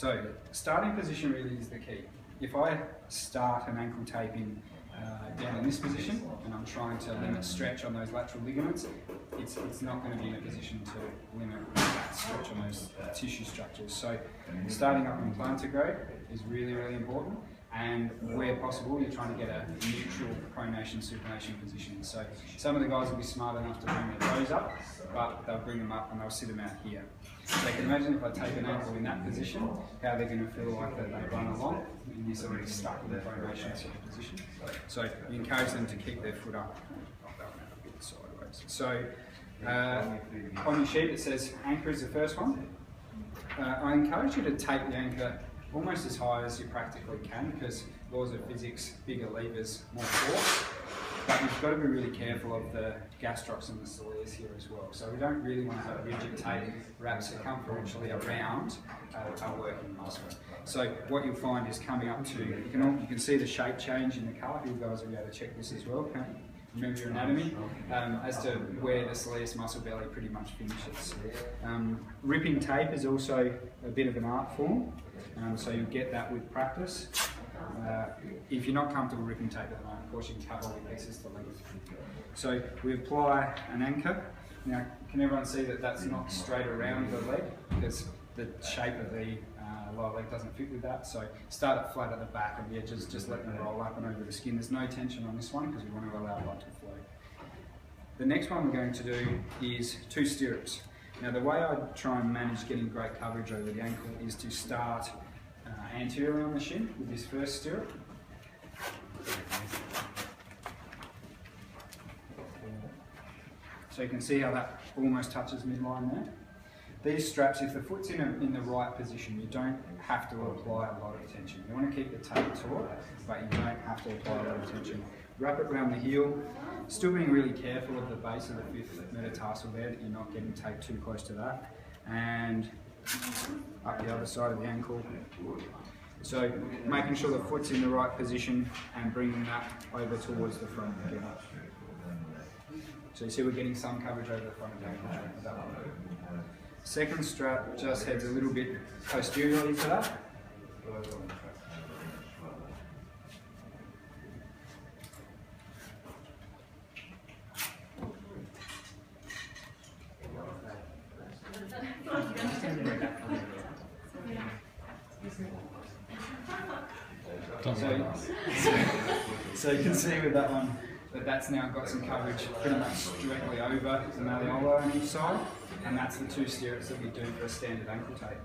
So starting position really is the key. If I start an ankle taping down in this position and I'm trying to limit stretch on those lateral ligaments, it's not going to be in a position to limit that stretch on those tissue structures. So starting up in plantar grade is really, really important, and where possible you're trying to get a neutral pronation supination position. So some of the guys will be smart enough to bring their toes up, but they'll bring them up and they'll sit them out here. So you can imagine if I take an ankle in that position, how they're going to feel like that they run along and you're already stuck in the pronation position. So you encourage them to keep their foot up. A bit sideways. So on your sheet it says anchor is the first one. I encourage you to take the anchor almost as high as you practically can, because laws of physics, bigger levers, more force. But you've got to be really careful of the gastrocs and the soleus here as well. So we don't really want to have rigid tape wrapped circumferentially around our working muscle. So what you'll find is coming up to, you can see the shape change in the calf. You guys will be able to check this as well. Remember your anatomy, as to where the soleus muscle belly pretty much finishes. Ripping tape is also a bit of an art form, so you'll get that with practice. If you're not comfortable ripping tape at the moment, of course you can cut all the pieces to length. So we apply an anchor. Now, can everyone see that that's not straight around the leg, because the shape of the lower leg doesn't fit with that? So start it flat at the back of the edges, just let them roll up and over the skin. There's no tension on this one because we want to allow blood to flow. The next one we're going to do is 2 stirrups. Now the way I try and manage getting great coverage over the ankle is to start anteriorly on the shin with this first stirrup. So you can see how that almost touches midline there. These straps, if the foot's in the right position, you don't have to apply a lot of tension. You want to keep the tape taut, but you don't have to apply a lot of tension. Wrap it around the heel, still being really careful of the base of the 5th metatarsal there, that you're not getting taped too close to that. And up the other side of the ankle. So making sure the foot's in the right position and bringing that over towards the front again. So you see we're getting some coverage over the front of the ankle with that one. Second strap just heads a little bit posteriorly to that. So you can see with that one that that's now got some coverage pretty much directly over the malleolar on each side, and that's the 2 stirrups that we do for a standard ankle tape.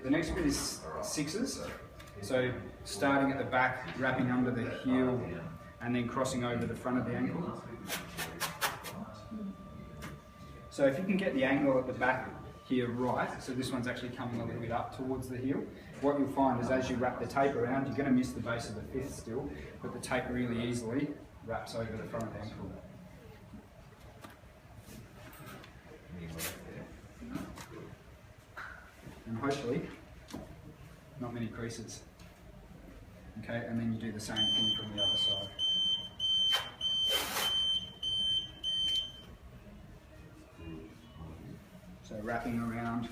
The next bit is 6s. So starting at the back, wrapping under the heel, and then crossing over the front of the ankle. So if you can get the angle at the back here right, so this one's actually coming a little bit up towards the heel, what you'll find is as you wrap the tape around, you're going to miss the base of the 5th still, but the tape really easily wraps over the front of the ankle. And hopefully, not many creases. Okay, and then you do the same thing from the other side. So wrapping around.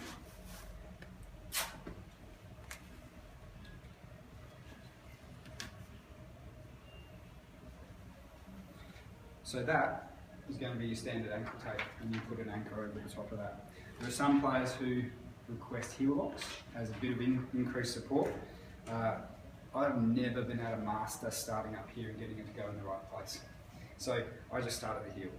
So that is going to be your standard ankle tape, and you put an anchor over the top of that. There are some players who request heel locks as a bit of increased support. I've never been able to master starting up here and getting it to go in the right place. So I just start at the heel.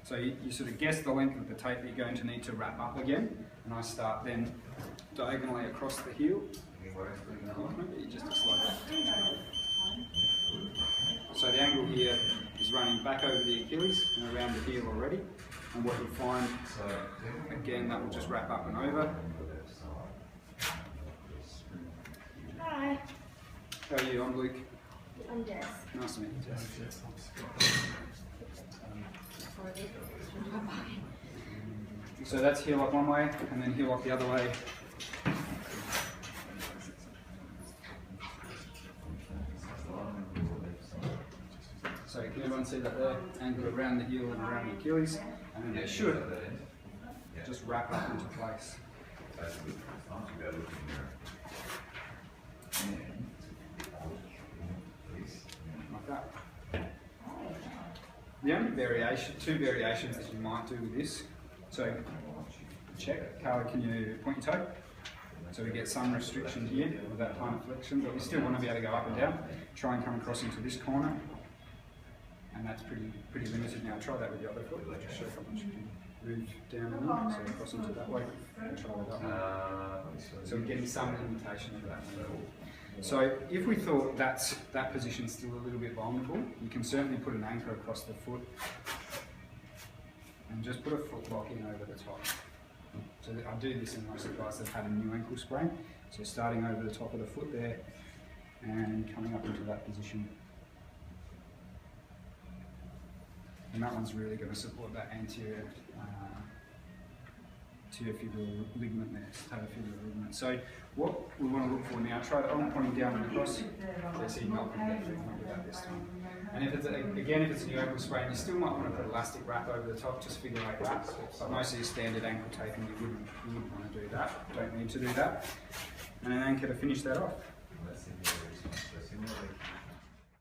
So you sort of guess the length of the tape that you're going to need to wrap up again, and I start then diagonally across the heel. Just a slight. So the angle here is running back over the Achilles and around the heel already, and what you'll find, again, that will just wrap up and over. Hi. How are you? I'm Luke. I'm Jess. Nice to meet you, Jess. So that's heel lock one way, and then heel lock the other way. So can everyone see that there? Angle around the heel and around the Achilles, and then they should just wrap up into place. Like that. The only variation, two variations that you might do with this, so check, Carly, can you point your toe? So we get some restriction here with that plantar flexion, but we still want to be able to go up and down. Try and come across into this corner, and that's pretty limited now. Try that with the other foot. I'll just show how much you can move down and in, so across into that way. And try with that one. So we're getting some limitation of that. So if we thought that position's still a little bit vulnerable, you can certainly put an anchor across the foot and just put a foot lock in over the top. So I do this in most of the guys that have had a new ankle sprain. So starting over the top of the foot there and coming up into that position. And that one's really going to support that anterior fibular ligament there, tibiofibular ligament. So what we want to look for now, try that one pointing down and across. So you're not going to get movement with that this time. And if it's again, if it's a new ankle sprain, you still might want to put elastic wrap over the top, just figure 8 wraps. But most of your standard ankle taping, you wouldn't want to do that. Don't need to do that. And an anchor to finish that off.